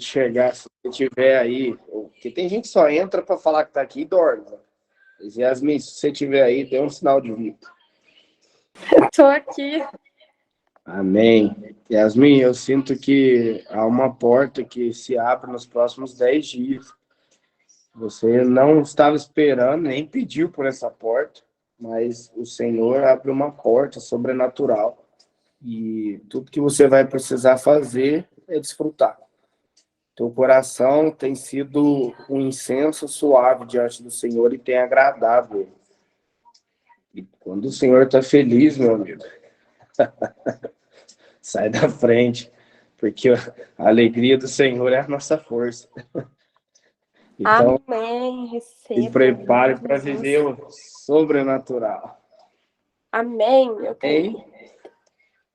chegar, se você tiver aí, porque tem gente que só entra para falar que tá aqui e dorme. Né? Yasmin, se você tiver aí, dê um sinal de vida. Tô aqui. Amém. Yasmin, eu sinto que há uma porta que se abre nos próximos 10 dias. Você não estava esperando, nem pediu por essa porta, mas o Senhor abre uma porta sobrenatural. E tudo que você vai precisar fazer é desfrutar. Teu coração tem sido um incenso suave diante do Senhor e tem agradado Ele. E quando o Senhor está feliz, meu amigo, sai da frente, porque a alegria do Senhor é a nossa força. Então, Amém. se prepare para viver o sobrenatural. Amém, eu creio.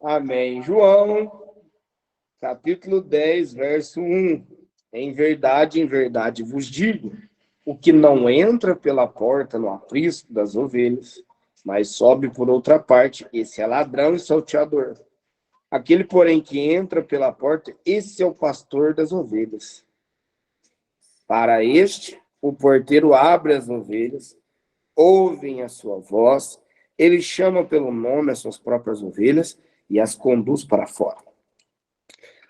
Amém. João, capítulo 10, verso 1. Em verdade vos digo, o que não entra pela porta no aprisco das ovelhas, mas sobe por outra parte, esse é ladrão e salteador. Aquele, porém, que entra pela porta, esse é o pastor das ovelhas. Para este, o porteiro abre as ovelhas, ouvem a sua voz, ele chama pelo nome as suas próprias ovelhas e as conduz para fora.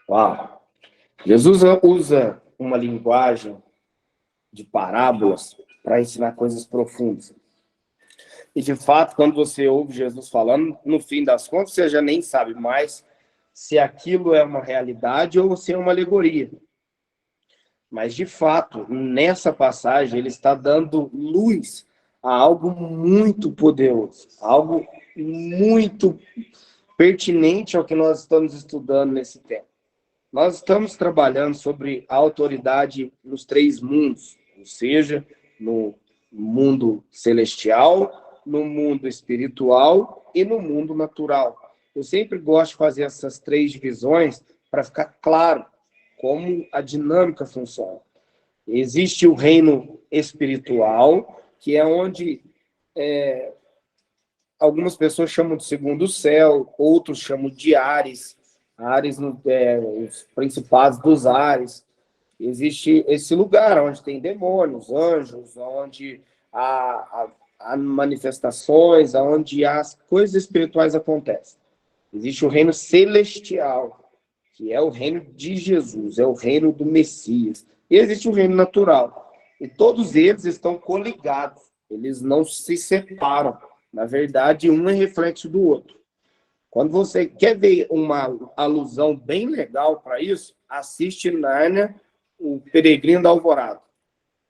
Uau! Jesus usa uma linguagem de parábolas para ensinar coisas profundas. E, de fato, quando você ouve Jesus falando, no fim das contas, você já nem sabe mais se aquilo é uma realidade ou se é uma alegoria. Mas, de fato, nessa passagem, ele está dando luz a algo muito poderoso, algo muito pertinente ao que nós estamos estudando nesse tempo. Nós estamos trabalhando sobre a autoridade nos 3 mundos, ou seja, no mundo celestial, no mundo espiritual e no mundo natural. Eu sempre gosto de fazer essas 3 divisões para ficar claro como a dinâmica funciona. Existe o reino espiritual, que é onde algumas pessoas chamam de segundo céu, outros chamam de Ares. Ares, os principados dos Ares. Existe esse lugar onde tem demônios, anjos, onde há manifestações, onde as coisas espirituais acontecem. Existe o reino celestial, que é o reino de Jesus, é o reino do Messias. E existe o reino natural. E todos eles estão coligados, eles não se separam. Na verdade, um é reflexo do outro. Quando você quer ver uma alusão bem legal para isso, assiste Nárnia, o Peregrino da Alvorada.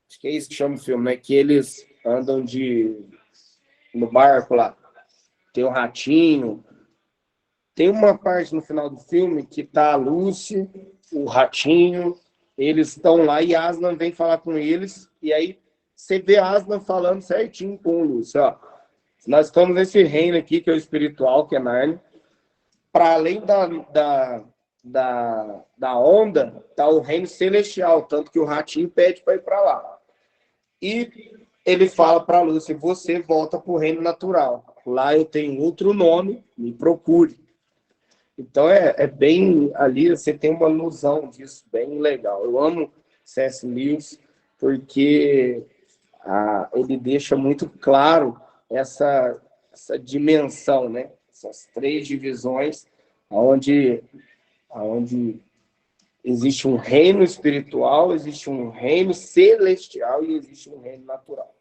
Acho que é isso que chama o filme, né? Que eles andam no barco lá. Tem o ratinho. Tem uma parte no final do filme que tá a Lucy, o ratinho, eles estão lá e Aslan vem falar com eles, e aí você vê Aslan falando certinho com o Lucy, ó. Nós estamos nesse reino aqui, que é o espiritual, que é Nárnia. Para além da onda, está o reino celestial, tanto que o ratinho pede para ir para lá. E ele fala para a Lúcia, você volta para o reino natural. Lá eu tenho outro nome, me procure. Então é bem ali, você tem uma ilusão disso, bem legal. Eu amo C.S. Lewis, porque ele deixa muito claro essa dimensão, né? Essas 3 divisões, onde existe um reino espiritual, existe um reino celestial e existe um reino natural.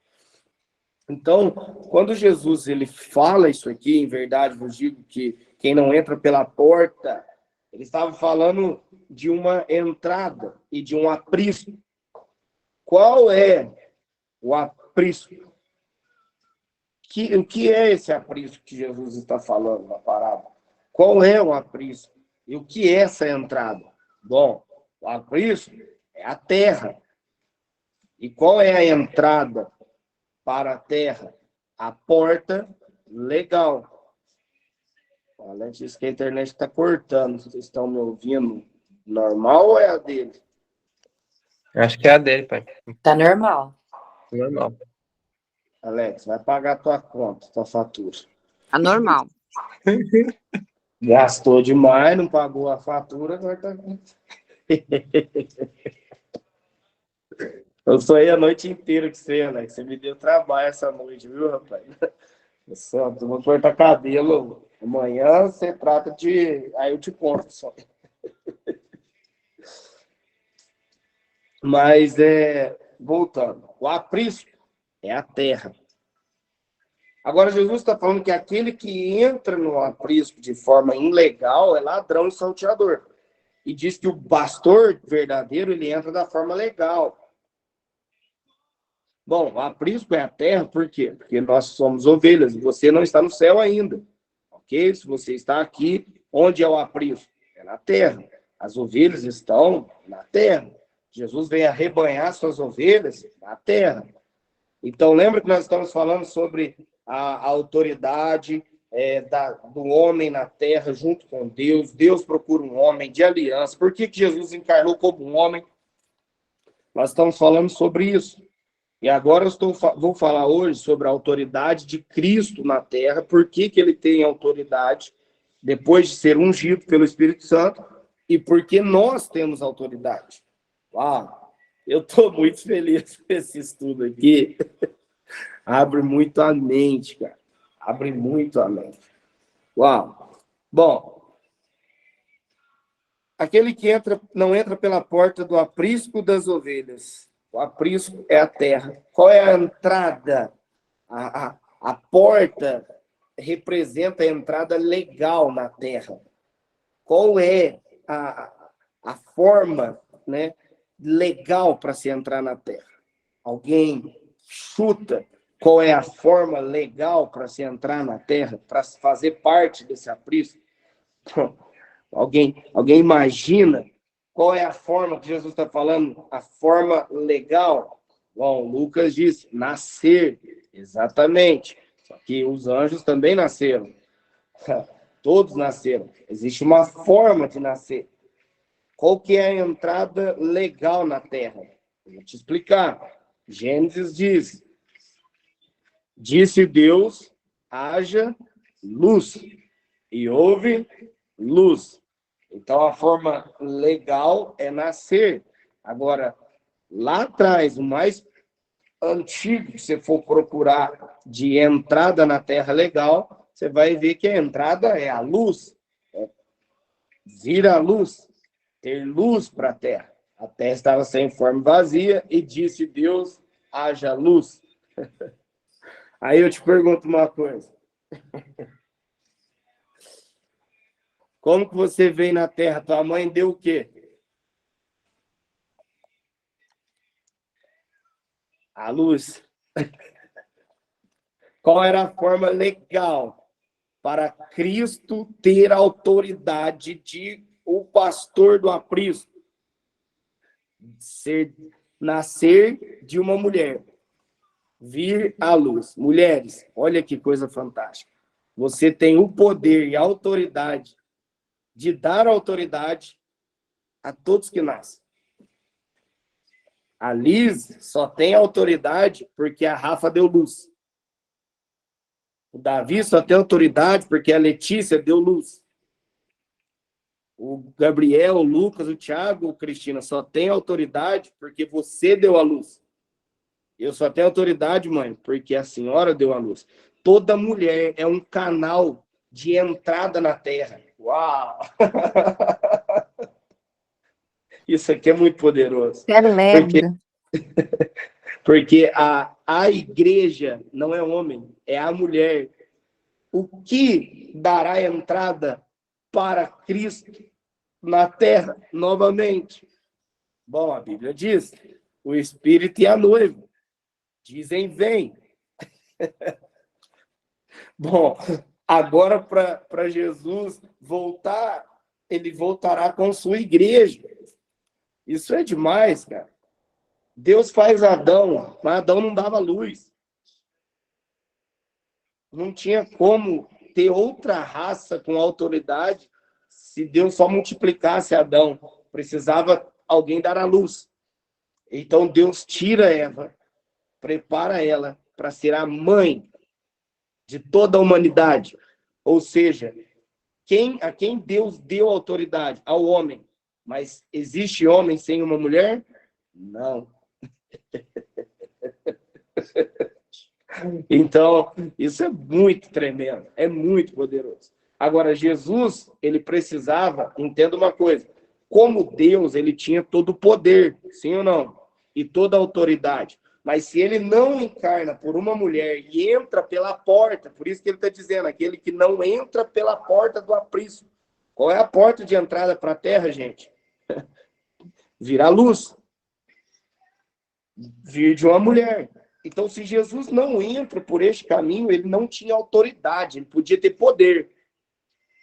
Então, quando Jesus ele fala isso aqui, em verdade vos digo que quem não entra pela porta, ele estava falando de uma entrada e de um aprisco. Qual é o aprisco? O que é esse aprisco que Jesus está falando na parábola? Qual é o aprisco? E o que é essa entrada? Bom, o aprisco é a terra. E qual é a entrada para a terra? A porta legal. Além disso que a internet está cortando. Vocês estão me ouvindo normal ou é a dele? Acho que é a dele, pai. Tá normal. Normal. Alex, vai pagar tua conta, tua fatura. Tá normal. Gastou demais, não pagou a fatura, agora tá... Eu sonhei a noite inteira com você, Alex. Você me deu trabalho essa noite, viu, rapaz? Eu vou cortar cabelo. Amanhã você trata de... Aí eu te conto só. Mas, voltando. O aprisco é a terra. Agora, Jesus está falando que aquele que entra no aprisco de forma ilegal é ladrão e salteador. E diz que o pastor verdadeiro, ele entra da forma legal. Bom, o aprisco é a terra, por quê? Porque nós somos ovelhas e você não está no céu ainda. Ok? Se você está aqui, onde é o aprisco? É na terra. As ovelhas estão na terra. Jesus vem arrebanhar suas ovelhas na terra. Então, lembra que nós estamos falando sobre a autoridade do homem na terra junto com Deus. Deus procura um homem de aliança. Por que Jesus encarnou como um homem? Nós estamos falando sobre isso. E agora vou falar hoje sobre a autoridade de Cristo na terra. Por que ele tem autoridade depois de ser ungido pelo Espírito Santo e por que nós temos autoridade. Uau! Eu estou muito feliz com esse estudo aqui. Abre muito a mente, cara. Abre muito a mente. Uau! Bom, aquele que não entra pela porta do aprisco das ovelhas. O aprisco é a terra. Qual é a entrada? A porta representa a entrada legal na terra. Qual é a forma, né, legal para se entrar na terra? Alguém chuta qual é a forma legal para se entrar na terra, para fazer parte desse aprisco? Alguém imagina qual é a forma que Jesus está falando? A forma legal? Bom, Lucas diz, nascer. Exatamente. Só que os anjos também nasceram. Todos nasceram. Existe uma forma de nascer. Qual que é a entrada legal na terra? Vou te explicar. Gênesis diz, disse Deus, haja luz. E houve luz. Então, a forma legal é nascer. Agora, lá atrás, o mais antigo que você for procurar de entrada na terra legal, você vai ver que a entrada é a luz. Vir a luz, ter luz para a terra. A terra estava sem forma e vazia e disse Deus, haja luz. Aí eu te pergunto uma coisa. Como que você veio na terra? Tua mãe deu o quê? A luz. Qual era a forma legal para Cristo ter a autoridade de o pastor do aprisco? Nascer de uma mulher. Vir à luz. Mulheres, olha que coisa fantástica. Você tem o poder e a autoridade de dar autoridade a todos que nascem. A Liz só tem autoridade porque a Rafa deu luz. O Davi só tem autoridade porque a Letícia deu luz. O Gabriel, o Lucas, o Thiago, o Cristina só tem autoridade porque você deu a luz. Eu só tenho autoridade, mãe, porque a senhora deu a luz. Toda mulher é um canal de entrada na terra. Uau! Isso aqui é muito poderoso. Porque a igreja não é homem, é a mulher. O que dará entrada para Cristo na terra novamente? Bom, a Bíblia diz, o Espírito e a noiva dizem, vem. Bom, agora para Jesus voltar, ele voltará com sua igreja. Isso é demais, cara. Deus faz Adão, mas Adão não dava luz. Não tinha como ter outra raça com autoridade se Deus só multiplicasse Adão. Precisava alguém dar a luz. Então Deus tira Eva, prepara ela para ser a mãe de toda a humanidade. Ou seja, a quem Deus deu autoridade? Ao homem. Mas existe homem sem uma mulher? Não. Então, isso é muito tremendo, é muito poderoso. Agora, Jesus, ele precisava, entenda uma coisa, como Deus, ele tinha todo o poder, sim ou não? E toda a autoridade. Mas se ele não encarna por uma mulher e entra pela porta, por isso que ele está dizendo, aquele que não entra pela porta do aprisco. Qual é a porta de entrada para a terra, gente? Vir a luz. Vir de uma mulher. Então, se Jesus não entra por este caminho, ele não tinha autoridade, ele podia ter poder.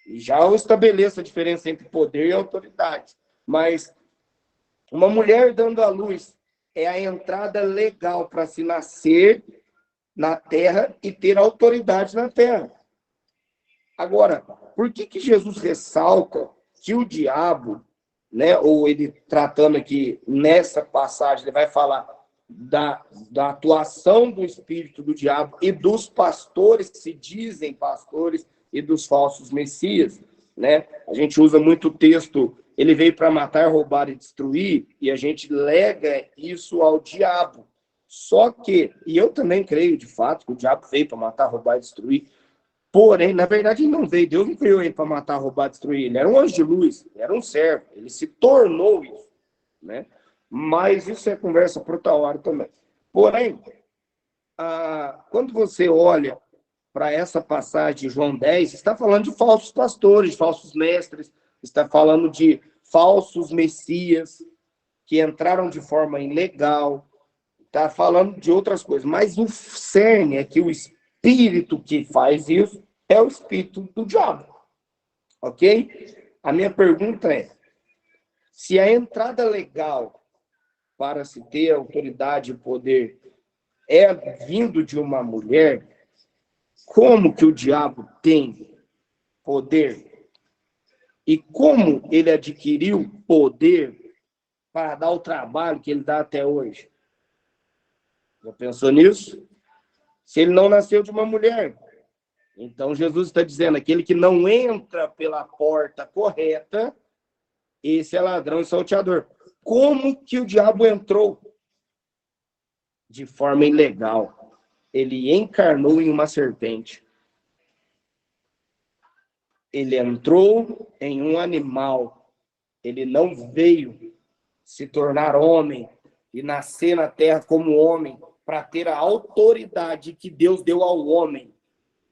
E já eu estabeleço a diferença entre poder e autoridade. Mas uma mulher dando à luz é a entrada legal para se nascer na terra e ter autoridade na terra. Agora, por que Jesus ressalta que o diabo, né, ou ele tratando aqui nessa passagem, ele vai falar da atuação do espírito do diabo e dos pastores que se dizem pastores e dos falsos messias, né? A gente usa muito o texto, ele veio para matar, roubar e destruir, e a gente lega isso ao diabo. Só que, e eu também creio de fato que o diabo veio para matar, roubar e destruir, porém, na verdade, ele não veio, Deus não criou ele para matar, roubar e destruir, ele era um anjo de luz, ele era um servo, ele se tornou isso, né? Mas isso é conversa para outra hora também. Porém, quando você olha para essa passagem de João 10, está falando de falsos pastores, de falsos mestres, está falando de falsos messias que entraram de forma ilegal, está falando de outras coisas. Mas o cerne é que o espírito que faz isso é o espírito do diabo. Ok? A minha pergunta é, se a entrada legal para se ter autoridade e poder é vindo de uma mulher, como que o diabo tem poder? E como ele adquiriu poder para dar o trabalho que ele dá até hoje? Já pensou nisso? Se ele não nasceu de uma mulher. Então Jesus está dizendo, aquele que não entra pela porta correta, esse é ladrão e salteador. Como que o diabo entrou? De forma ilegal. Ele encarnou em uma serpente. Ele entrou em um animal. Ele não veio se tornar homem e nascer na terra como homem para ter a autoridade que Deus deu ao homem.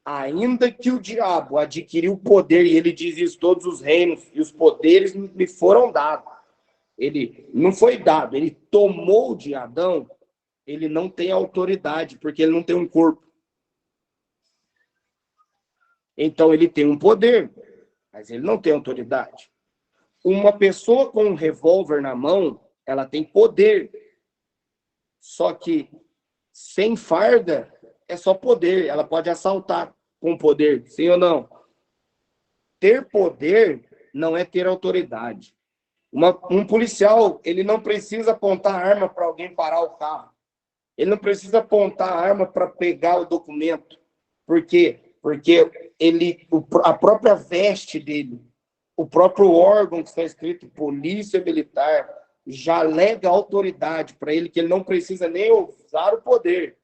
Ainda que o diabo adquiriu o poder, e ele diz isso, todos os reinos e os poderes me foram dados. Ele não foi dado, ele tomou de Adão, ele não tem autoridade, porque ele não tem um corpo. Então ele tem um poder, mas ele não tem autoridade. Uma pessoa com um revólver na mão, ela tem poder. Só que sem farda é só poder, ela pode assaltar com poder, sim ou não? Ter poder não é ter autoridade. Um policial, ele não precisa apontar a arma para alguém parar o carro. Ele não precisa apontar a arma para pegar o documento. Por quê? Porque a própria veste dele, o próprio órgão que está escrito Polícia Militar, já alega autoridade para ele, que ele não precisa nem usar o poder.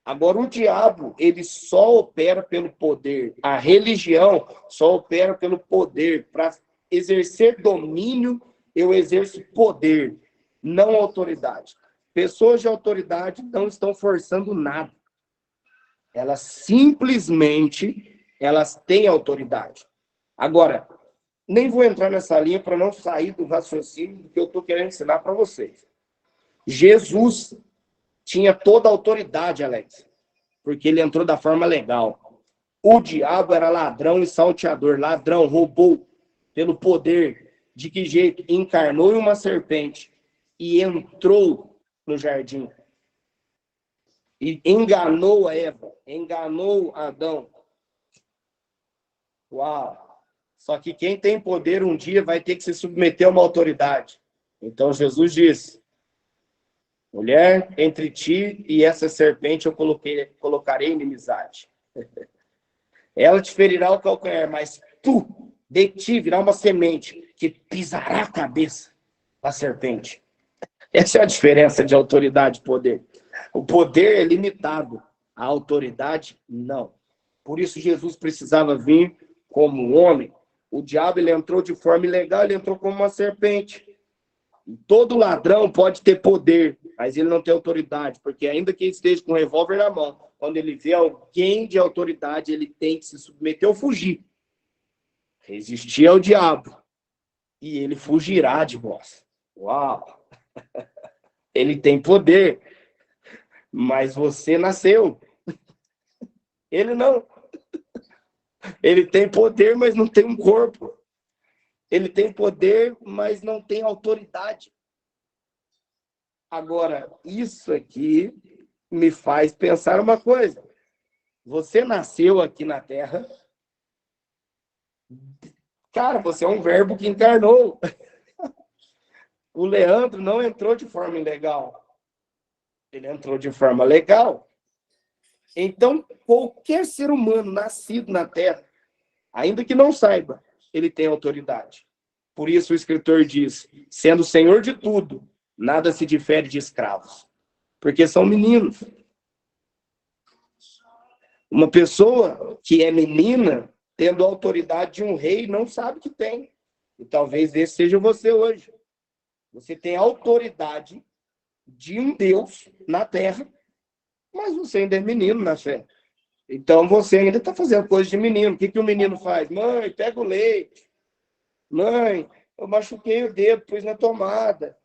Agora, o diabo, ele só opera pelo poder. A religião só opera pelo poder. Para exercer domínio, eu exerço poder, não autoridade. Pessoas de autoridade não estão forçando nada. Elas simplesmente, elas têm autoridade. Agora, nem vou entrar nessa linha para não sair do raciocínio que eu estou querendo ensinar para vocês. Jesus tinha toda a autoridade, Alex, porque ele entrou da forma legal. O diabo era ladrão e salteador. Ladrão, roubou pelo poder. De que jeito? Encarnou em uma serpente e entrou no jardim. E enganou a Eva, enganou Adão. Uau! Só que quem tem poder um dia vai ter que se submeter a uma autoridade. Então Jesus disse, mulher, entre ti e essa serpente eu colocarei inimizade. Ela te ferirá o calcanhar, mas tu, de ti, virá uma semente que pisará a cabeça da serpente. Essa é a diferença de autoridade e poder. O poder é limitado, a autoridade não. Por isso Jesus precisava vir como homem. O diabo ele entrou de forma ilegal, ele entrou como uma serpente. Todo ladrão pode ter poder, mas ele não tem autoridade, porque ainda que ele esteja com um revólver na mão, quando ele vê alguém de autoridade, ele tem que se submeter ou fugir. Resistir ao diabo, e ele fugirá de vós. Uau! Ele tem poder, mas você nasceu. Ele não. Ele tem poder, mas não tem um corpo. Ele tem poder, mas não tem autoridade. Agora, isso aqui me faz pensar uma coisa. Você nasceu aqui na Terra. Cara, você é um verbo que encarnou. O Leandro não entrou de forma ilegal. Ele entrou de forma legal. Então, qualquer ser humano nascido na Terra, ainda que não saiba, ele tem autoridade. Por isso o escritor diz, sendo senhor de tudo, nada se difere de escravos. Porque são meninos. Uma pessoa que é menina, tendo a autoridade de um rei, não sabe que tem. E talvez esse seja você hoje. Você tem a autoridade de um Deus na terra, mas você ainda é menino na fé. Então você ainda está fazendo coisa de menino. O que o menino faz? Mãe, pega o leite. Mãe, eu machuquei o dedo, pus na tomada.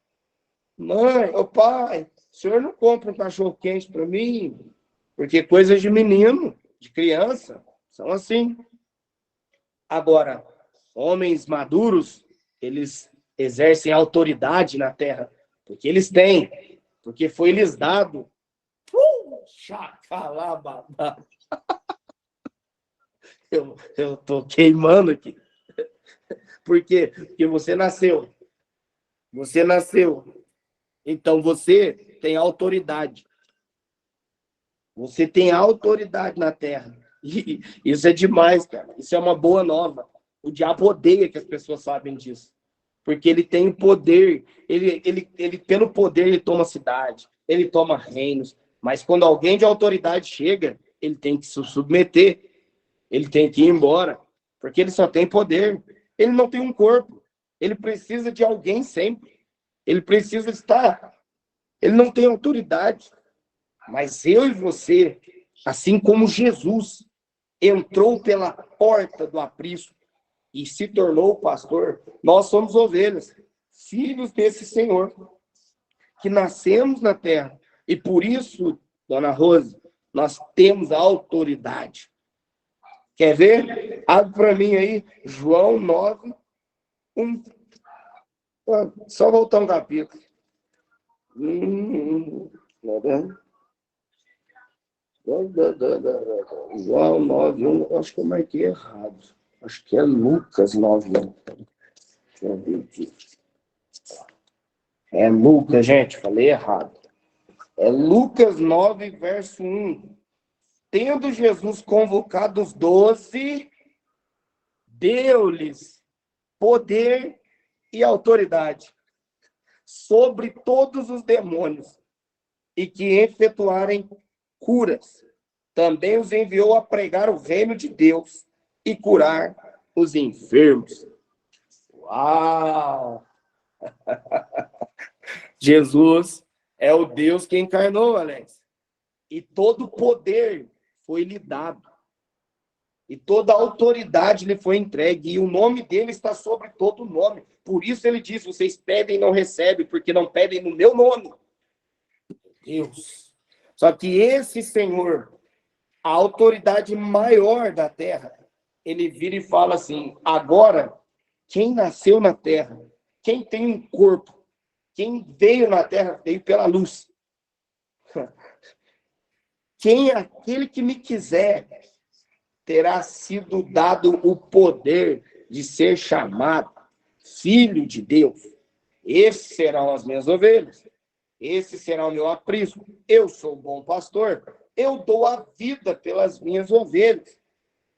Mãe, ô pai, o senhor não compra um cachorro quente para mim? Porque coisas de menino, de criança, são assim. Agora, homens maduros, eles exercem autoridade na terra, porque eles têm, porque foi lhes dado. Chacalababa. Eu tô queimando aqui. Por quê? Porque você nasceu. Você nasceu. Então você tem autoridade. Você tem autoridade na terra. E isso é demais, cara. Isso é uma boa nova. O diabo odeia que as pessoas sabem disso. Porque ele tem poder. Ele pelo poder, ele toma cidade. Ele toma reinos. Mas quando alguém de autoridade chega, ele tem que se submeter. Ele tem que ir embora. Porque ele só tem poder. Ele não tem um corpo. Ele precisa de alguém sempre. Ele precisa estar. Ele não tem autoridade. Mas eu e você, assim como Jesus entrou pela porta do aprisco e se tornou pastor, nós somos ovelhas, filhos desse Senhor, que nascemos na terra. E por isso, dona Rose, nós temos a autoridade. Quer ver? Abre para mim aí, João 9, 1. Só voltar um capítulo. João 9, 1. Acho que eu marquei errado. Acho que é Lucas 9, 1. Deixa eu ver aqui. É Lucas, gente. Falei errado. É Lucas 9, verso 1. Tendo Jesus convocado os 12, deu-lhes poder e autoridade sobre todos os demônios e que efetuarem curas. Também os enviou a pregar o reino de Deus e curar os enfermos. Uau! Jesus é o Deus que encarnou, Alex. E todo o poder foi lhe dado. E toda a autoridade lhe foi entregue. E o nome dele está sobre todo nome. Por isso ele diz, vocês pedem e não recebem, porque não pedem no meu nome. Deus. Só que esse Senhor, a autoridade maior da terra, ele vira e fala assim, agora, quem nasceu na terra, quem tem um corpo, quem veio na terra, veio pela luz. Quem é aquele que me quiser, terá sido dado o poder de ser chamado filho de Deus. Esses serão as minhas ovelhas. Esse será o meu aprisco. Eu sou o bom pastor. Eu dou a vida pelas minhas ovelhas.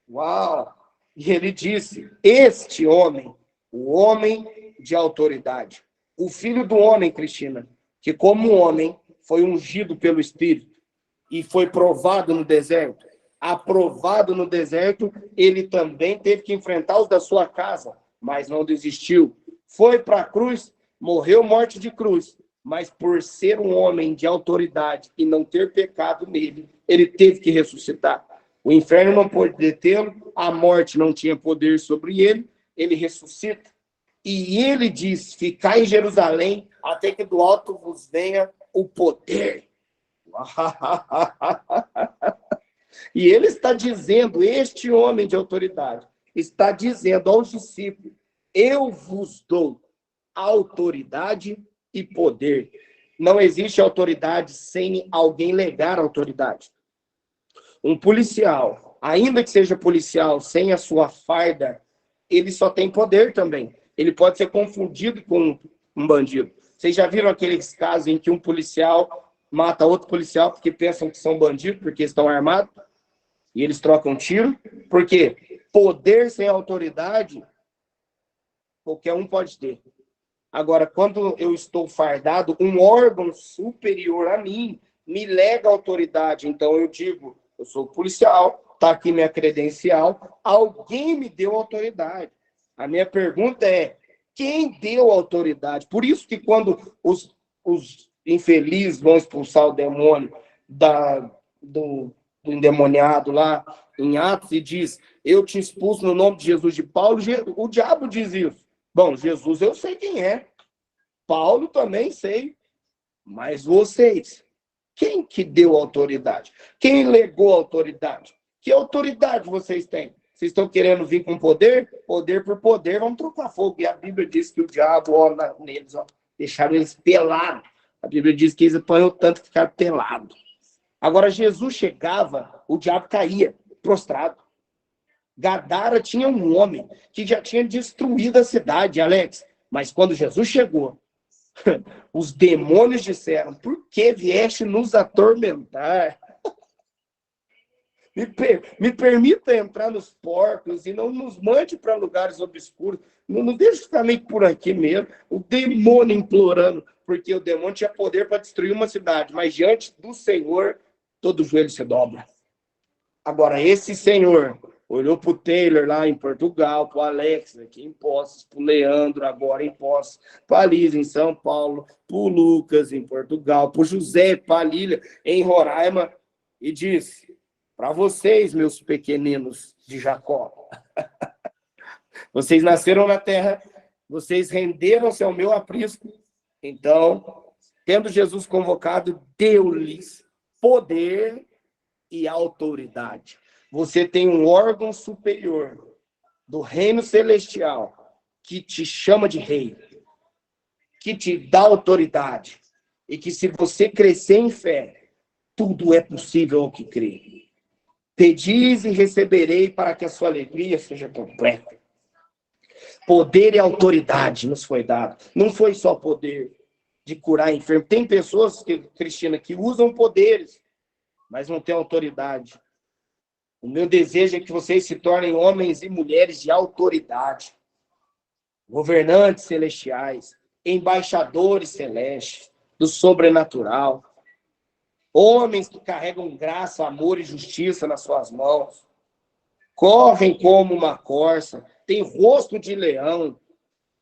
Uau! E ele disse, este homem O homem de autoridade. O filho do homem, Cristina, que como homem foi ungido pelo Espírito e foi provado no deserto. Aprovado no deserto, ele também teve que enfrentar os da sua casa, mas não desistiu. Foi para a cruz, morreu morte de cruz, mas por ser um homem de autoridade e não ter pecado nele, ele teve que ressuscitar. O inferno não pôde detê-lo, a morte não tinha poder sobre ele, ele ressuscita. E ele diz, ficai em Jerusalém, até que do alto vos venha o poder. E ele está dizendo, este homem de autoridade, está dizendo aos discípulos, eu vos dou autoridade e poder. Não existe autoridade sem alguém legar a autoridade. Um policial, ainda que seja policial, sem a sua farda, ele só tem poder também. Ele pode ser confundido com um bandido. Vocês já viram aqueles casos em que um policial mata outro policial porque pensam que são bandidos, porque estão armados? E eles trocam tiro? Por quê? Poder sem autoridade, qualquer um pode ter. Agora, quando eu estou fardado, um órgão superior a mim me lega autoridade. Então, eu digo, eu sou policial, está aqui minha credencial, alguém me deu autoridade. A minha pergunta é, quem deu autoridade? Por isso que quando os infelizes vão expulsar o demônio do endemoniado lá em Atos e diz, eu te expulso no nome de Jesus de Paulo, o diabo diz isso. Bom, Jesus eu sei quem é, Paulo também sei, mas vocês, quem que deu autoridade? Quem legou autoridade? Que autoridade vocês têm? Vocês estão querendo vir com poder? Poder por poder, vamos trocar fogo. E a Bíblia diz que o diabo, neles, deixaram eles pelados. A Bíblia diz que eles apanhou tanto que ficaram pelados. Agora, Jesus chegava, o diabo caía, prostrado. Gadara tinha um homem que já tinha destruído a cidade, Alex. Mas quando Jesus chegou, os demônios disseram, por que vieste nos atormentar? Me permita entrar nos porcos e não nos mande para lugares obscuros. Não deixe ficar meio por aqui mesmo. O demônio implorando, porque o demônio tinha poder para destruir uma cidade, mas diante do Senhor, todo joelho se dobra. Agora, esse senhor olhou para o Taylor lá em Portugal, para o Alex aqui em Poços, para o Leandro agora em Poços, para a Liz em São Paulo, para o Lucas em Portugal, para o José, para a Lília em Roraima, e disse, para vocês, meus pequeninos de Jacó, vocês nasceram na terra, vocês renderam-se ao meu aprisco, então, tendo Jesus convocado, deu-lhes poder e autoridade. Você tem um órgão superior do reino celestial que te chama de rei, que te dá autoridade e que se você crescer em fé, tudo é possível ao que crê. Pedis e receberei para que a sua alegria seja completa. Poder e autoridade nos foi dado. Não foi só poder de curar enfermo. Tem pessoas, Cristina, que usam poderes, mas não têm autoridade. O meu desejo é que vocês se tornem homens e mulheres de autoridade, governantes celestiais, embaixadores celestes, do sobrenatural, homens que carregam graça, amor e justiça nas suas mãos, correm como uma corça, têm rosto de leão,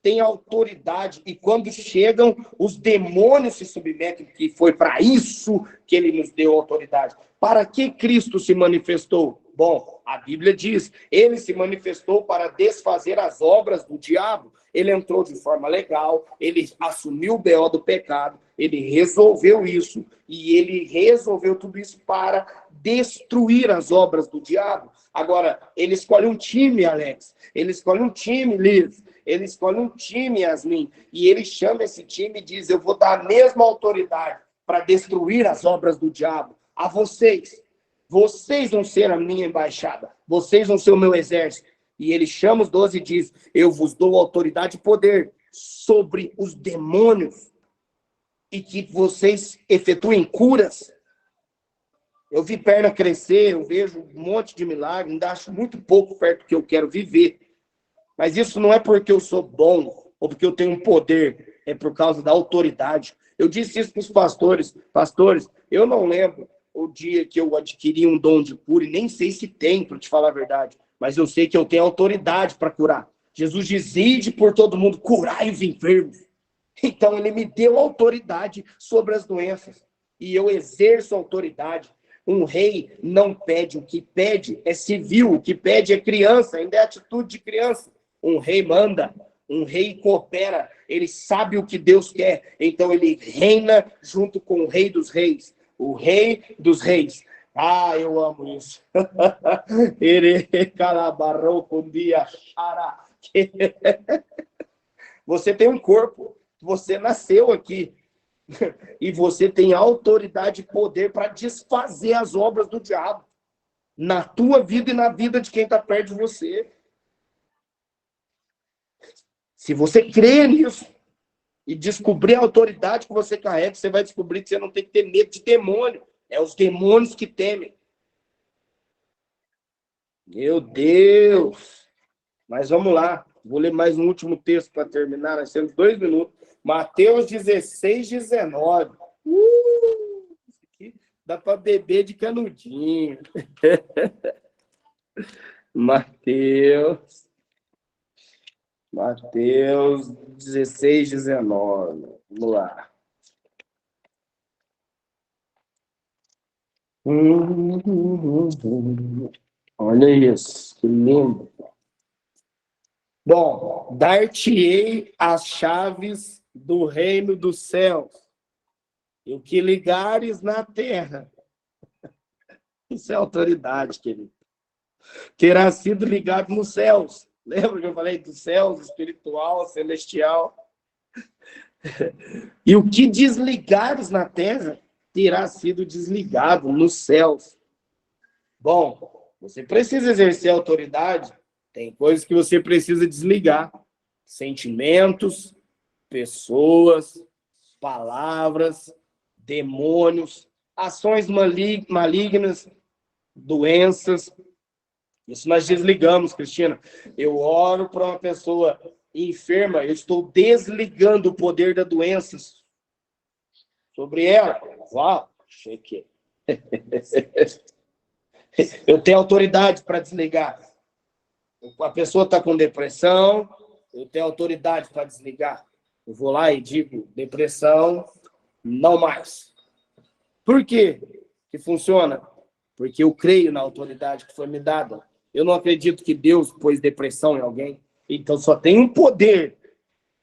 têm autoridade, e quando chegam, os demônios se submetem, que foi para isso que ele nos deu autoridade. Para que Cristo se manifestou? Bom, a Bíblia diz, ele se manifestou para desfazer as obras do diabo. Ele entrou de forma legal, ele assumiu o BO do pecado, ele resolveu isso, e ele resolveu tudo isso para destruir as obras do diabo. Agora, ele escolhe um time, Alex, ele escolhe um time, Liz, ele escolhe um time, Yasmin, e ele chama esse time e diz, eu vou dar a mesma autoridade para destruir as obras do diabo a vocês. Vocês vão ser a minha embaixada. Vocês vão ser o meu exército. E ele chama os 12 e diz, eu vos dou autoridade e poder sobre os demônios e que vocês efetuem curas. Eu vi perna crescer, eu vejo um monte de milagre, ainda acho muito pouco perto do que eu quero viver. Mas isso não é porque eu sou bom ou porque eu tenho poder, é por causa da autoridade. Eu disse isso para os pastores. Pastores, eu não lembro o dia que eu adquiri um dom de cura, e nem sei se tem, para te falar a verdade, mas eu sei que eu tenho autoridade para curar. Jesus diz: ide por todo mundo, curai os enfermos. Então ele me deu autoridade sobre as doenças, e eu exerço autoridade. Um rei não pede, o que pede é civil, o que pede é criança, ainda é atitude de criança. Um rei manda, um rei coopera, ele sabe o que Deus quer, então ele reina junto com o rei dos reis, o rei dos reis. Ah, eu amo isso. Você tem um corpo, você nasceu aqui, e você tem autoridade e poder para desfazer as obras do diabo na tua vida e na vida de quem está perto de você. Se você crer nisso e descobrir a autoridade que você carrega, você vai descobrir que você não tem que ter medo de demônio. É os demônios que temem. Meu Deus! Mas vamos lá. Vou ler mais um último texto para terminar. Nós temos 2 minutos. Mateus 16, 19. Isso aqui dá para beber de canudinho. Mateus 16, 19. Vamos lá. Olha isso, que lindo. Bom, dar-te-ei as chaves do reino dos céus, e o que ligares na terra, isso é autoridade, querido, terá sido ligado nos céus. Lembra que eu falei dos céus, espiritual, celestial? E o que desligares na terra, terá sido desligado nos céus. Bom, você precisa exercer autoridade, tem coisas que você precisa desligar. Sentimentos, pessoas, palavras, demônios, ações malignas, doenças. Isso nós desligamos, Cristina. Eu oro para uma pessoa enferma, eu estou desligando o poder da doença sobre ela. Uau, cheque. Eu tenho autoridade para desligar. A pessoa está com depressão, eu tenho autoridade para desligar. Eu vou lá e digo: depressão, não mais. Por quê que funciona? Porque eu creio na autoridade que foi me dada. Eu não acredito que Deus pôs depressão em alguém. Então só tem um poder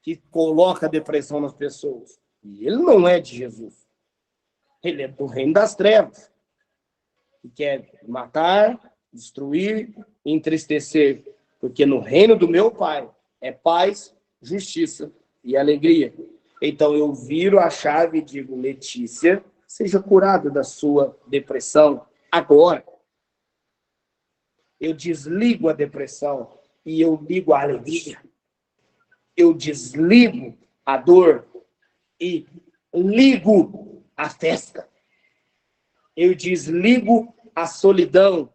que coloca depressão nas pessoas. E ele não é de Jesus. Ele é do reino das trevas. Que quer matar, destruir, entristecer. Porque no reino do meu Pai é paz, justiça e alegria. Então eu viro a chave e digo: Letícia, seja curada da sua depressão agora. Eu desligo a depressão e eu ligo a alegria. Eu desligo a dor e ligo a festa. Eu desligo a solidão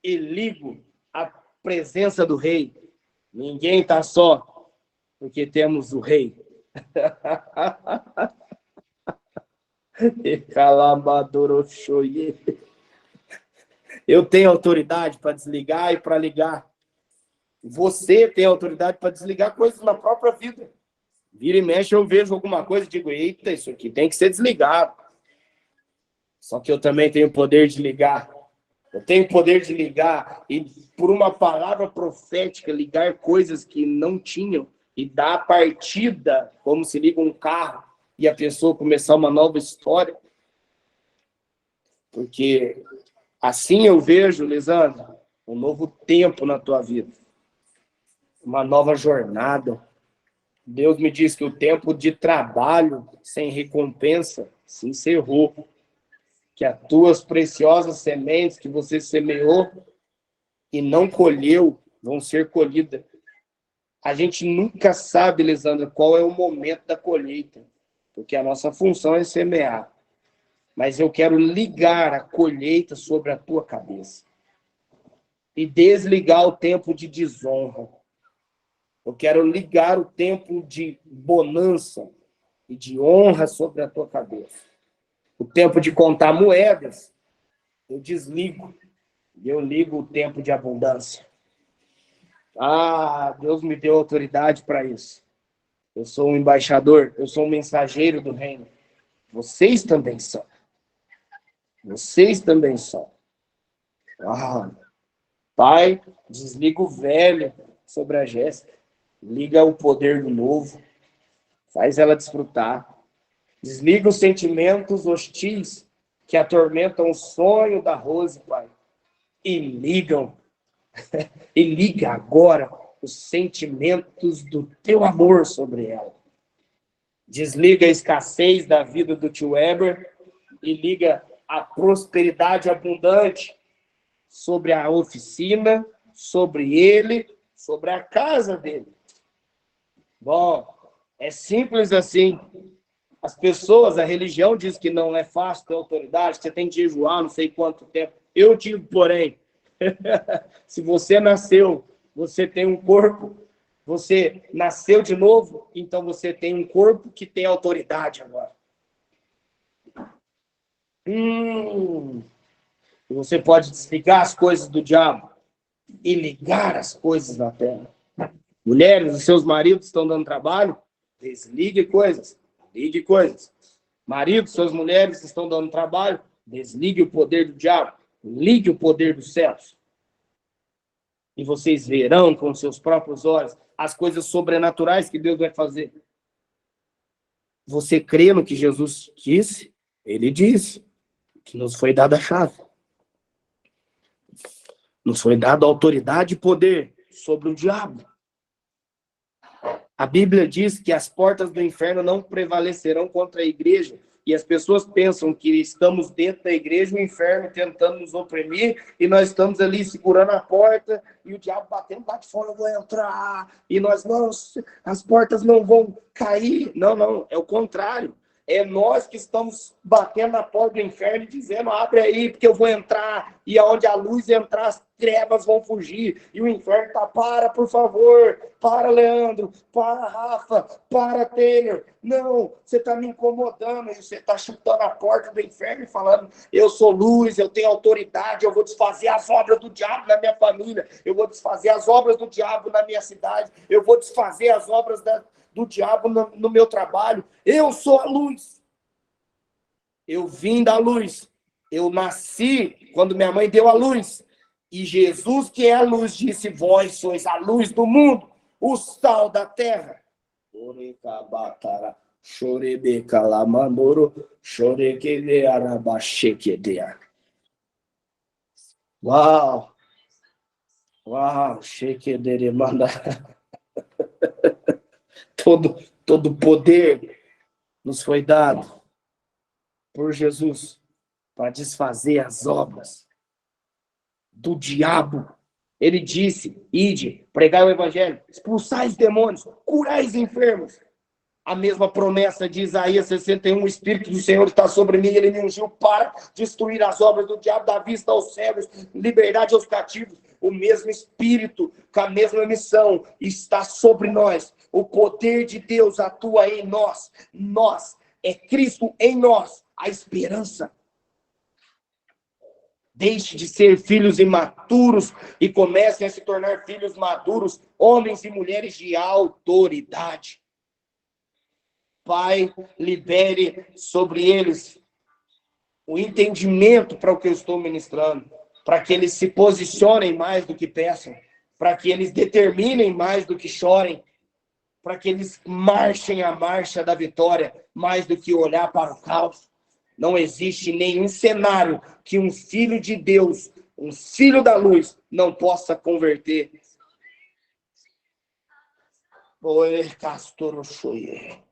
e ligo a presença do rei. Ninguém está só, porque temos o rei. Eu tenho autoridade para desligar e para ligar. Você tem autoridade para desligar coisas na própria vida. Vira e mexe, eu vejo alguma coisa e digo: eita, isso aqui tem que ser desligado. Só que eu também tenho o poder de ligar. Eu tenho o poder de ligar e, por uma palavra profética, ligar coisas que não tinham e dar a partida, como se liga um carro, e a pessoa começar uma nova história. Porque assim eu vejo, Lisandro, um novo tempo na tua vida. Uma nova jornada. Deus me diz que o tempo de trabalho sem recompensa se encerrou. Que as tuas preciosas sementes que você semeou e não colheu vão ser colhidas. A gente nunca sabe, Lisandro, qual é o momento da colheita, porque a nossa função é semear. Mas eu quero ligar a colheita sobre a tua cabeça e desligar o tempo de desonra. Eu quero ligar o tempo de bonança e de honra sobre a tua cabeça. O tempo de contar moedas, eu desligo. E eu ligo o tempo de abundância. Ah, Deus me deu autoridade para isso. Eu sou um embaixador, eu sou um mensageiro do reino. Vocês também são. Vocês também são. Ah, Pai, desliga o velho sobre a Jéssica. Liga o poder do novo. Faz ela desfrutar. Desliga os sentimentos hostis que atormentam o sonho da Rose, Pai. E liga agora os sentimentos do teu amor sobre ela. Desliga a escassez da vida do tio Weber e liga a prosperidade abundante sobre a oficina, sobre ele, sobre a casa dele. Bom, é simples assim. As pessoas, a religião diz que não é fácil ter autoridade, que você tem que jejuar não sei quanto tempo. Eu digo, porém, se você nasceu, você tem um corpo, você nasceu de novo, então você tem um corpo que tem autoridade agora. Você pode desligar as coisas do diabo e ligar as coisas da terra. Mulheres, os seus maridos estão dando trabalho? Desligue coisas. Ligue coisas. Maridos, suas mulheres estão dando trabalho? Desligue o poder do diabo. Ligue o poder dos céus. E vocês verão com seus próprios olhos as coisas sobrenaturais que Deus vai fazer. Você crê no que Jesus disse? Ele disse que nos foi dada a chave. Nos foi dada autoridade e poder sobre o diabo. A Bíblia diz que as portas do inferno não prevalecerão contra a igreja. E as pessoas pensam que estamos dentro da igreja, o inferno tentando nos oprimir, e nós estamos ali segurando a porta, e o diabo batendo lá de fora, eu vou entrar, e nós, não, as portas não vão cair. Não, é o contrário. É nós que estamos batendo na porta do inferno e dizendo, abre aí, porque eu vou entrar, e aonde a luz entrar, as trevas vão fugir, e o inferno tá, para, por favor, para, Leandro, para, Rafa, para, Taylor, não, você tá me incomodando, e você tá chutando a porta do inferno e falando, eu sou luz, eu tenho autoridade, eu vou desfazer as obras do diabo na minha família, eu vou desfazer as obras do diabo na minha cidade, eu vou desfazer as obras do diabo no meu trabalho. Eu sou a luz. Eu vim da luz. Eu nasci quando minha mãe deu a luz. E Jesus, que é a luz, disse, vós sois a luz do mundo, o sal da terra. Uau! Uau! Manda. Todo poder nos foi dado por Jesus para desfazer as obras do diabo. Ele disse, ide, pregai o evangelho, expulsai os demônios, curai os enfermos. A mesma promessa de Isaías 61, o Espírito do Senhor está sobre mim, ele me ungiu para destruir as obras do diabo, dar vista aos cegos, liberdade aos cativos. O mesmo Espírito, com a mesma missão, está sobre nós. O poder de Deus atua em nós. É Cristo em nós, a esperança. Deixe de ser filhos imaturos e comecem a se tornar filhos maduros, homens e mulheres de autoridade. Pai, libere sobre eles o entendimento para o que eu estou ministrando, para que eles se posicionem mais do que peçam, para que eles determinem mais do que chorem, para que eles marchem a marcha da vitória mais do que olhar para o caos. Não existe nenhum cenário que um filho de Deus, um filho da luz, não possa converter. Oi, castor oxoie.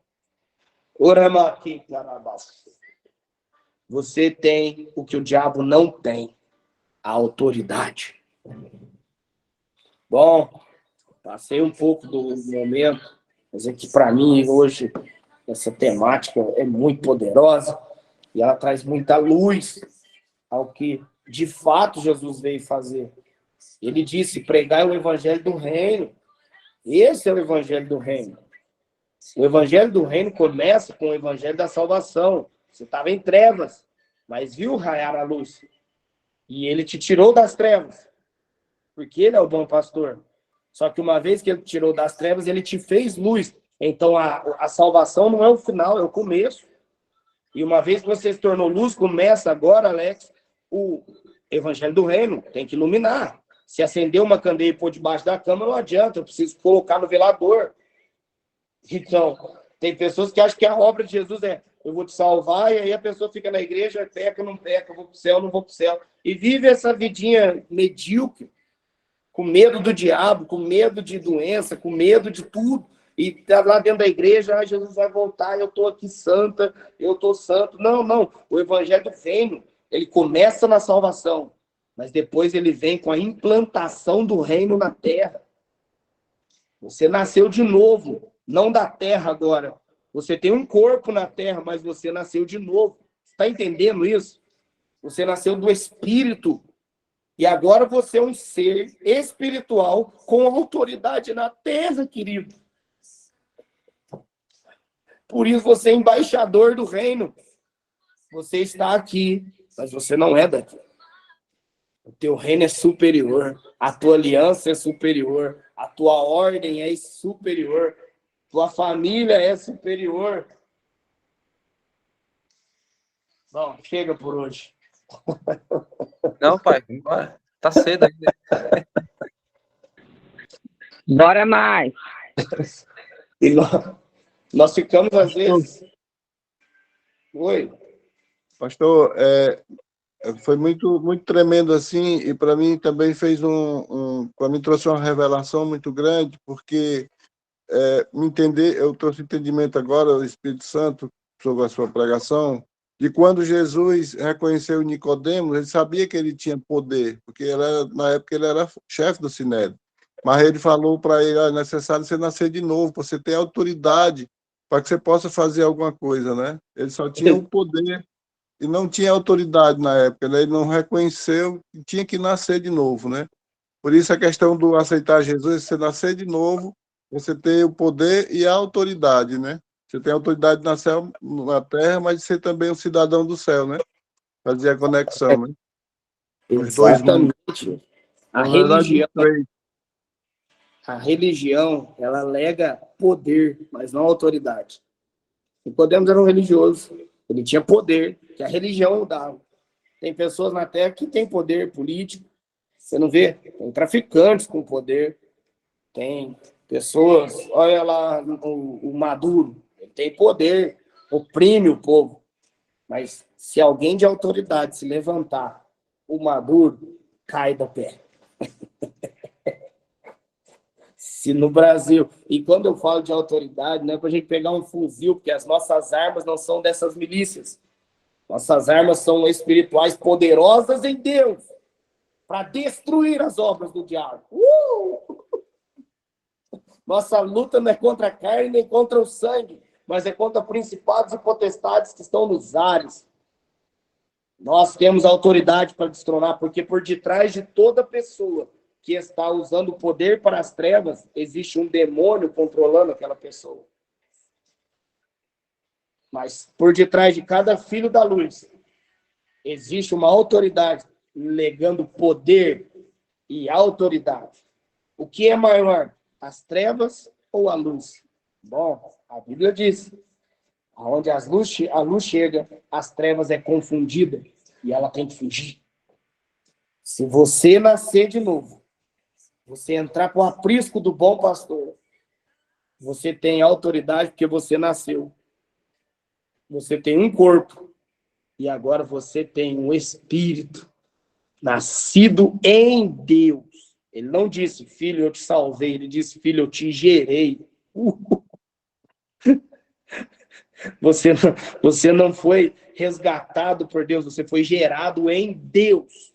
Você tem o que o diabo não tem, a autoridade. Bom, passei um pouco do momento, mas é que para mim hoje essa temática é muito poderosa e ela traz muita luz ao que de fato Jesus veio fazer. Ele disse, pregai o evangelho do reino, Esse é o evangelho do reino. O evangelho do reino começa com o evangelho da salvação. Você estava em trevas, mas viu raiar a luz. E ele te tirou das trevas, porque ele é o bom pastor. Só que uma vez que ele te tirou das trevas, ele te fez luz. Então a salvação não é o final, é o começo. E uma vez que você se tornou luz, começa agora, Alex, o evangelho do reino. Tem que iluminar. Se acender uma candeia e pôr debaixo da cama, não adianta. Eu preciso colocar no velador. Então, tem pessoas que acham que a obra de Jesus é eu vou te salvar, e aí a pessoa fica na igreja, peca, não peca, eu vou pro céu, não vou pro céu. E vive essa vidinha medíocre, com medo do diabo, com medo de doença, com medo de tudo. E tá lá dentro da igreja, Jesus vai voltar, eu tô aqui santa, eu tô santo. Não, não. O evangelho do reino, ele começa na salvação, mas depois ele vem com a implantação do reino na terra. Você nasceu de novo, não da terra agora. Você tem um corpo na terra, mas você nasceu de novo. Está entendendo isso? Você nasceu do Espírito. E agora você é um ser espiritual com autoridade na terra, querido. Por isso você é embaixador do reino. Você está aqui, mas você não é daqui. O teu reino é superior. A tua aliança é superior. A tua ordem é superior. Tua família é superior. Bom, chega por hoje. Não, pai, bora. Tá cedo ainda. Bora mais. E nós ficamos, às vezes... Oi. Pastor, foi muito, muito tremendo assim, e para mim também fez para mim trouxe uma revelação muito grande, porque eu trouxe entendimento agora, o Espírito Santo, sobre a sua pregação, de quando Jesus reconheceu Nicodemos, ele sabia que ele tinha poder, porque na época ele era chefe do Sinédrio, mas ele falou para ele, é necessário você nascer de novo, você ter autoridade para que você possa fazer alguma coisa, né? Ele só tinha o poder e não tinha autoridade na época, né? Ele não reconheceu que tinha que nascer de novo, né? Por isso a questão do aceitar Jesus, você nascer de novo, você tem o poder e a autoridade, né? Você tem a autoridade na terra, mas você também é um cidadão do céu, né? Fazer a conexão, né? Os dois mundos. Exatamente. Na verdade, A religião, ela alega poder, mas não autoridade. Nicodemos era um religioso. Ele tinha poder, que a religião dava. Tem pessoas na Terra que têm poder político. Você não vê? Tem traficantes com poder. Tem pessoas... Olha lá o Maduro. Ele tem poder, oprime o povo. Mas se alguém de autoridade se levantar, o Maduro cai do pé. Se no Brasil... E quando eu falo de autoridade, não é para a gente pegar um fuzil, porque as nossas armas não são dessas milícias. Nossas armas são espirituais poderosas em Deus para destruir as obras do diabo. Nossa luta não é contra a carne nem contra o sangue, mas é contra principados e potestades que estão nos ares. Nós temos autoridade para destronar, porque por detrás de toda pessoa que está usando o poder para as trevas, existe um demônio controlando aquela pessoa. Mas por detrás de cada filho da luz, existe uma autoridade legando poder e autoridade. O que é maior, as trevas ou a luz? Bom, a Bíblia diz, onde a luz chega, as trevas é confundida e ela tem que fugir. Se você nascer de novo, você entrar para o aprisco do bom pastor, você tem autoridade porque você nasceu. Você tem um corpo e agora você tem um espírito nascido em Deus. Ele não disse, filho, eu te salvei. Ele disse, filho, eu te gerei. Você não foi resgatado por Deus, você foi gerado em Deus,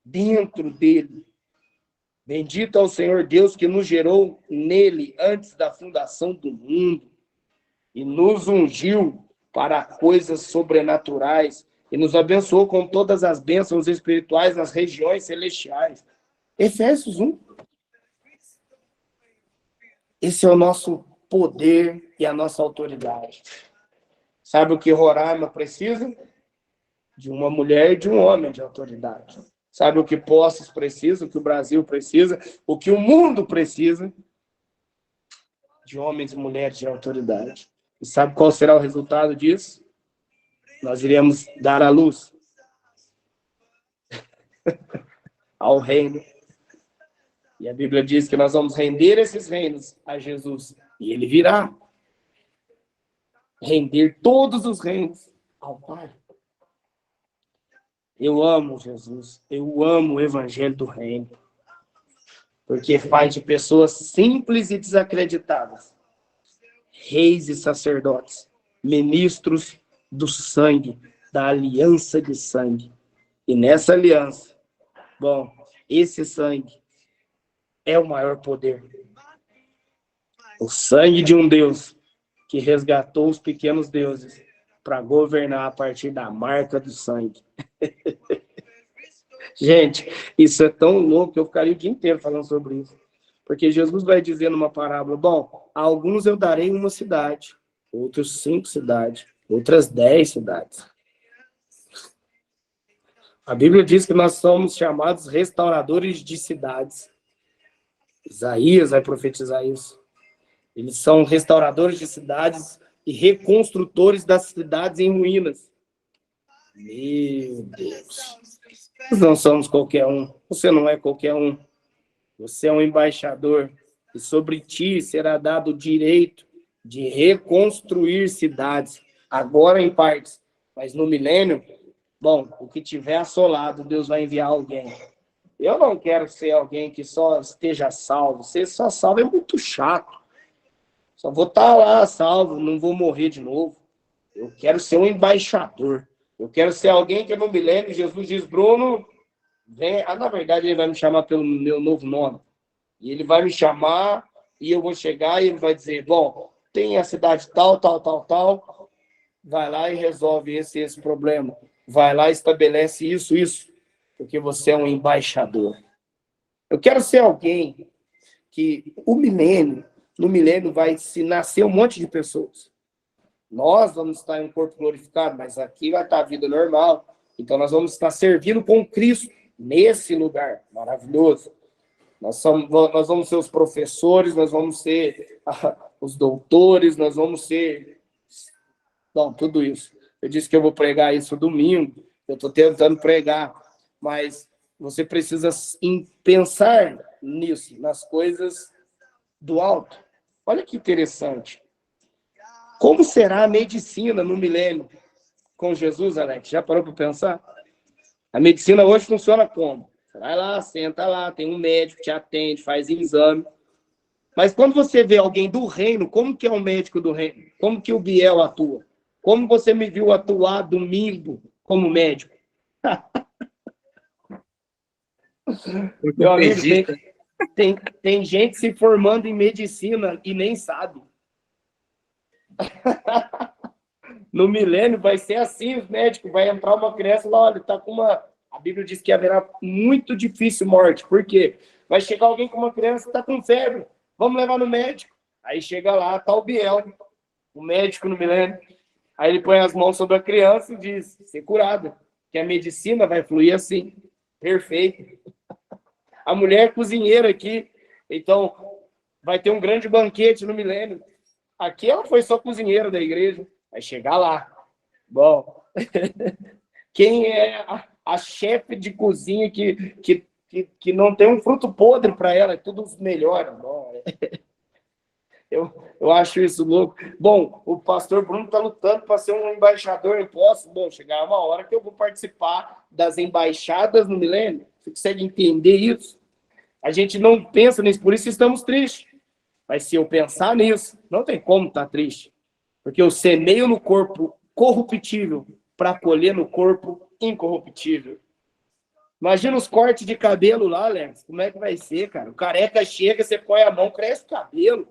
dentro dele. Bendito é o Senhor Deus que nos gerou nele antes da fundação do mundo e nos ungiu para coisas sobrenaturais e nos abençoou com todas as bênçãos espirituais nas regiões celestiais. Efésios 1. Esse é o nosso poder e a nossa autoridade. Sabe o que Roraima precisa? De uma mulher e de um homem de autoridade. Sabe o que Poços precisa, o que o Brasil precisa, o que o mundo precisa? De homens e mulheres de autoridade. E sabe qual será o resultado disso? Nós iremos dar à luz ao reino. E a Bíblia diz que nós vamos render esses reinos a Jesus. E ele virá. Render todos os reinos ao Pai. Eu amo Jesus. Eu amo o Evangelho do Reino. Porque faz de pessoas simples e desacreditadas reis e sacerdotes, ministros do sangue, da aliança de sangue. E nessa aliança, bom, esse sangue é o maior poder. O sangue de um Deus que resgatou os pequenos deuses para governar a partir da marca do sangue. Gente, isso é tão louco que eu ficaria o dia inteiro falando sobre isso. Porque Jesus vai dizer numa parábola, bom, a alguns eu darei uma cidade, outros 5 cidades, outras 10 cidades. A Bíblia diz que nós somos chamados restauradores de cidades. Isaías vai profetizar isso. Eles são restauradores de cidades e reconstrutores das cidades em ruínas. Meu Deus. Nós não somos qualquer um. Você não é qualquer um. Você é um embaixador. E sobre ti será dado o direito de reconstruir cidades. Agora em partes. Mas no milênio, bom, o que tiver assolado, Deus vai enviar alguém. Eu não quero ser alguém que só esteja salvo. Ser só salvo é muito chato. Só vou estar lá salvo, não vou morrer de novo. Eu quero ser um embaixador. Eu quero ser alguém que no milênio, Jesus diz, Bruno, vem. Na verdade, ele vai me chamar pelo meu novo nome. E ele vai me chamar e eu vou chegar e ele vai dizer, bom, tem a cidade tal, tal, tal, tal. Vai lá e resolve esse problema. Vai lá e estabelece isso, isso. Porque você é um embaixador. Eu quero ser alguém que no milênio vai se nascer um monte de pessoas. Nós vamos estar em um corpo glorificado, mas aqui vai estar a vida normal. Então nós vamos estar servindo com Cristo nesse lugar maravilhoso. Nós vamos ser os professores, nós vamos ser os doutores, nós vamos ser... Bom, tudo isso. Eu disse que eu vou pregar isso domingo, eu estou tentando pregar, mas você precisa pensar nisso, nas coisas do alto. Olha que interessante. Como será a medicina no milênio com Jesus, Alex? Já parou para pensar? A medicina hoje funciona como? Você vai lá, senta lá, tem um médico, te atende, faz exame. Mas quando você vê alguém do reino, como que é o médico do reino? Como que o Biel atua? Como você me viu atuar domingo como médico? Meu amigo, tem gente se formando em medicina e nem sabe. No milênio vai ser assim, os médicos, vai entrar uma criança lá, olha, tá com uma... A Bíblia diz que haverá muito difícil morte. Por quê? Vai chegar alguém com uma criança que tá com febre. Vamos levar no médico. Aí chega lá, tá o Biel, o médico no milênio. Aí ele põe as mãos sobre a criança e diz, ser curada. Que a medicina vai fluir assim. Perfeito. A mulher cozinheira aqui, então vai ter um grande banquete no milênio. Aqui ela foi só cozinheira da igreja. Vai chegar lá. Bom, quem é a chefe de cozinha que não tem um fruto podre para ela, é tudo melhor. Bom, eu acho isso louco. Bom, o pastor Bruno está lutando para ser um embaixador em Poços. Bom, chegar uma hora que eu vou participar das embaixadas no milênio. Você consegue entender isso? A gente não pensa nisso, por isso estamos tristes. Mas se eu pensar nisso, não tem como estar triste. Porque eu semeio no corpo corruptível para colher no corpo incorruptível. Imagina os cortes de cabelo lá, Alex. Como é que vai ser, cara? O careca chega, você põe a mão, cresce o cabelo.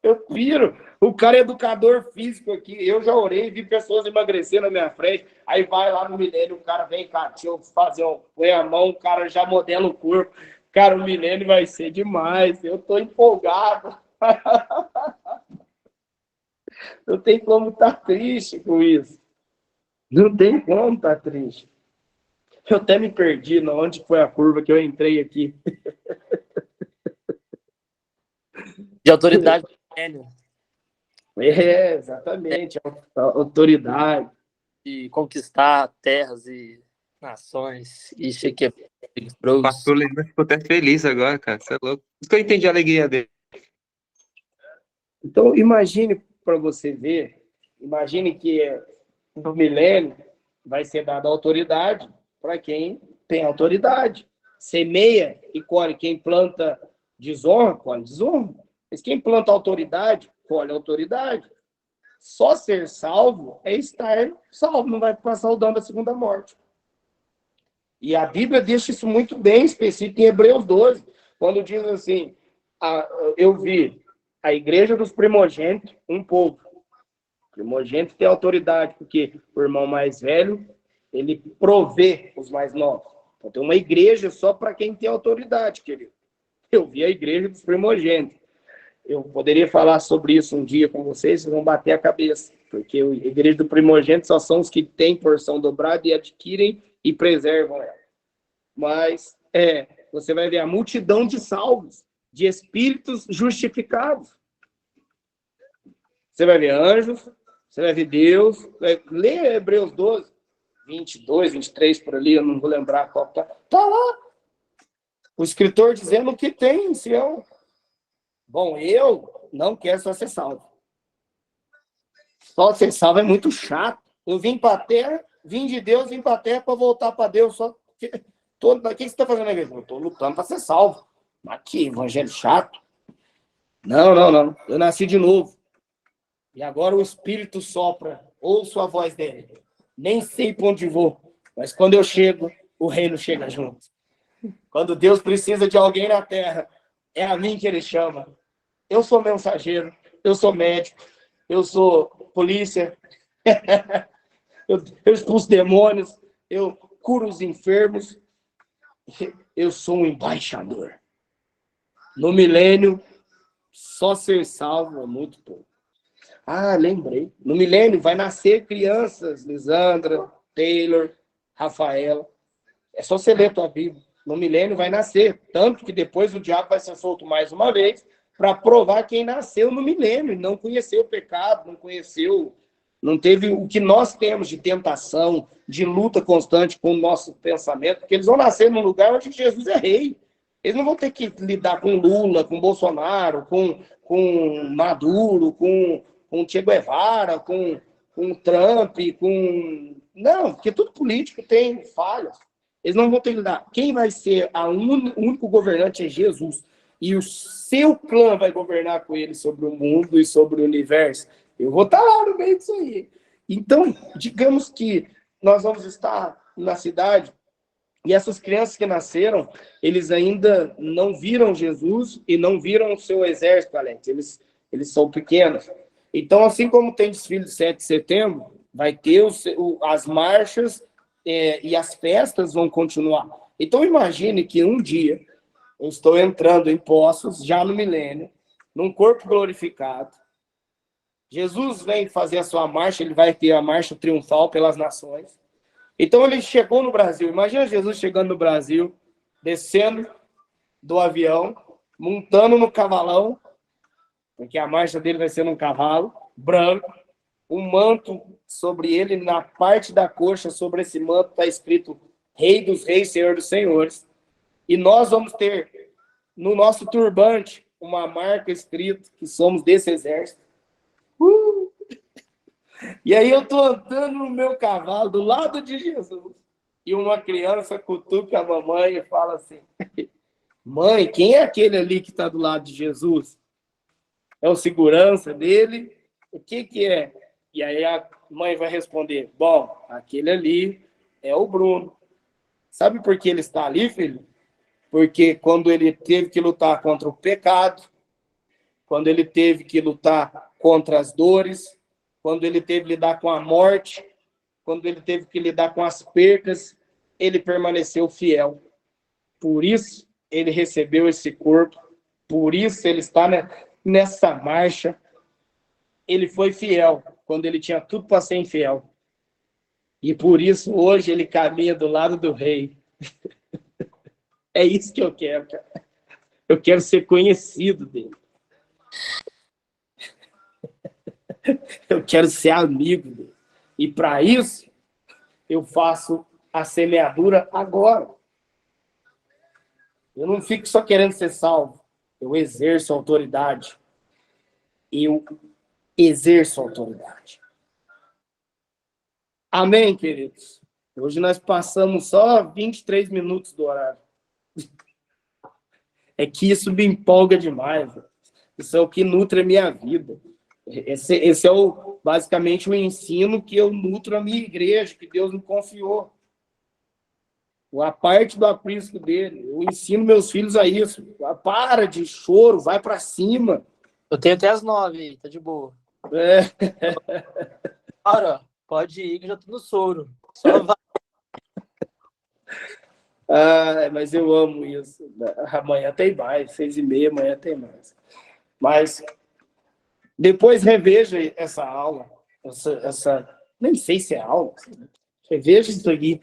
Eu piro. O cara é educador físico aqui. Eu já orei, vi pessoas emagrecer na minha frente. Aí vai lá no milênio, o cara vem cá, deixa eu fazer põe a mão, o cara já modela o corpo. Cara, o milênio vai ser demais. Eu tô empolgado. Não tem como estar triste com isso. Não tem como estar triste. Eu até me perdi onde foi a curva que eu entrei aqui. De autoridade do milênio. Exatamente. A autoridade. De conquistar terras e nações. E sei que é O pastor Leandro ficou até feliz agora, cara. Você é louco. Isso que eu entendi a alegria dele. Então, imagine para você ver, imagine que no milênio vai ser dada autoridade para quem tem autoridade. Semeia e colhe. Quem planta desonra, colhe desonra. Mas quem planta autoridade, colhe autoridade. Só ser salvo é estar salvo, não vai passar o dano da segunda morte. E a Bíblia deixa isso muito bem específico em Hebreus 12, quando diz assim, eu vi a igreja dos primogênitos, um povo. O primogênito tem autoridade, porque o irmão mais velho, ele provê os mais novos. Então tem uma igreja só para quem tem autoridade, querido. Eu vi a igreja dos primogênitos. Eu poderia falar sobre isso um dia com vocês vão bater a cabeça, porque a igreja do primogênito só são os que têm porção dobrada e adquirem e preservam ela. Mas você vai ver a multidão de salvos, de espíritos justificados. Você vai ver anjos, você vai ver Deus. Lê Hebreus 12, 22, 23 por ali, eu não vou lembrar qual está. Está lá. O escritor dizendo o que tem em Sião. Bom, eu não quero só ser salvo. Só ser salvo é muito chato. Eu vim para a terra, vim de Deus, vim para a terra para voltar para Deus. O que você está fazendo na igreja? Eu estou lutando para ser salvo. Mas que evangelho chato. Não. Eu nasci de novo. E agora o Espírito sopra. Ouço a voz dele. Nem sei para onde vou. Mas quando eu chego, o reino chega junto. Quando Deus precisa de alguém na terra, é a mim que ele chama. Eu sou mensageiro, eu sou médico, eu sou polícia, eu expulso demônios, eu curo os enfermos, eu sou um embaixador. No milênio, só ser salvo é muito pouco. Lembrei. No milênio vai nascer crianças, Lisandra, Taylor, Rafaela. É só você ler a tua Bíblia. No milênio vai nascer. Tanto que depois o diabo vai ser solto mais uma vez para provar quem nasceu no milênio, não conheceu o pecado, não teve o que nós temos de tentação, de luta constante com o nosso pensamento, porque eles vão nascer num lugar onde Jesus é rei. Eles não vão ter que lidar com Lula, com Bolsonaro, com Maduro, com Che Guevara, com Trump, Não, porque tudo político tem falhas. Eles não vão ter que lidar. Quem vai ser o único governante é Jesus. E o seu clã vai governar com ele sobre o mundo e sobre o universo. Eu vou estar lá no meio disso aí. Então, digamos que nós vamos estar na cidade e essas crianças que nasceram, eles ainda não viram Jesus e não viram o seu exército, Alex. Eles são pequenos. Então, assim como tem desfile de 7 de setembro, vai ter as marchas e as festas vão continuar. Então, imagine que um dia eu estou entrando em Poços, já no milênio, num corpo glorificado. Jesus vem fazer a sua marcha, ele vai ter a marcha triunfal pelas nações. Então, ele chegou no Brasil. Imagina Jesus chegando no Brasil, descendo do avião, montando no cavalão, porque a marcha dele vai ser num cavalo branco, um manto sobre ele, na parte da coxa, sobre esse manto está escrito Rei dos Reis, Senhor dos Senhores. E nós vamos ter no nosso turbante uma marca escrita que somos desse exército. E aí eu estou andando no meu cavalo, do lado de Jesus. E uma criança cutuca a mamãe e fala assim: mãe, quem é aquele ali que está do lado de Jesus? É o segurança dele? O que é? E aí a mãe vai responder: bom, aquele ali é o Bruno. Sabe por que ele está ali, filho? Porque quando ele teve que lutar contra o pecado, quando ele teve que lutar contra as dores, quando ele teve que lidar com a morte, quando ele teve que lidar com as percas, ele permaneceu fiel. Por isso ele recebeu esse corpo, por isso ele está nessa marcha. Ele foi fiel quando ele tinha tudo para ser infiel. E por isso hoje ele caminha do lado do rei. É isso que eu quero, cara. Eu quero ser conhecido dele. Eu quero ser amigo dele. E para isso, eu faço a semeadura agora. Eu não fico só querendo ser salvo. Eu exerço autoridade. Eu exerço autoridade. Amém, queridos? Hoje nós passamos só 23 minutos do horário. É que isso me empolga demais. Isso é o que nutre a minha vida. Esse é basicamente o ensino que eu nutro a minha igreja, que Deus me confiou. A parte do aprisco dele. Eu ensino meus filhos a isso. Para de choro, vai para cima. Eu tenho até as 9 aí, tá de boa. Cara, pode ir que eu já tô no soro. Só vai. Mas eu amo isso. Amanhã tem mais, 6h30, amanhã tem mais. Mas depois reveja essa aula. Nem sei se é aula. Reveja isso aqui.